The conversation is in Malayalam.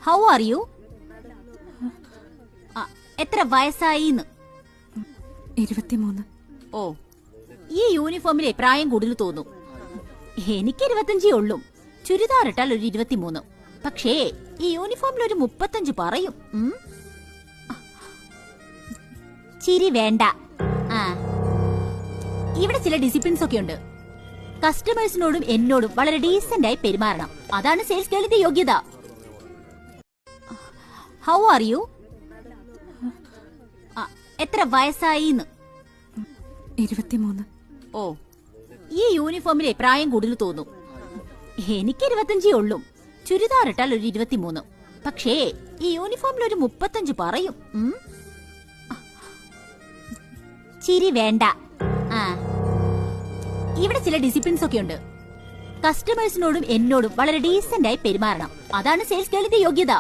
How are you? എത്ര വയസ്സായിന്ന്? 23. ഓ, ഈ യൂണിഫോമിലെ പ്രായം കൂടുതൽ തോന്നും. എനിക്ക് 25 ഉള്ളൂ. ചുരിദാർ ഇട്ടാൽ ഒരു 23. പക്ഷേ ഈ യൂണിഫോമിൽ ഒരു 35 പറയും. ചിരി വേണ്ട. ഇവിടെ ചില ഡിസിപ്ലിൻസ് ഒക്കെ ഉണ്ട്. കസ്റ്റമേഴ്സിനോടും എന്നോടും വളരെ ഡീസന്റ് ആയി പെരുമാറണം. അതാണ് സെയിൽസ് ഗേളിന്റെ യോഗ്യത. How are you? എത്ര വയസ്സായിന്ന്? 23. ഓ, ഈ യൂണിഫോമിലെ പ്രായം കൂടുതൽ തോന്നും. എനിക്ക് 25 ഉള്ളൂ. ചുരിദാർ ഇട്ടാൽ ഒരു 23. പക്ഷേ ഈ യൂണിഫോമിൽ ഒരു 35 പറയും. ചിരി വേണ്ട. ഇവിടെ ചില ഡിസിപ്ലിൻസ് ഒക്കെ ഉണ്ട്. കസ്റ്റമേഴ്സിനോടും എന്നോടും വളരെ ഡീസന്റ് ആയി പെരുമാറണം. അതാണ് സെയിൽസ് ഗേളിന്റെ യോഗ്യത.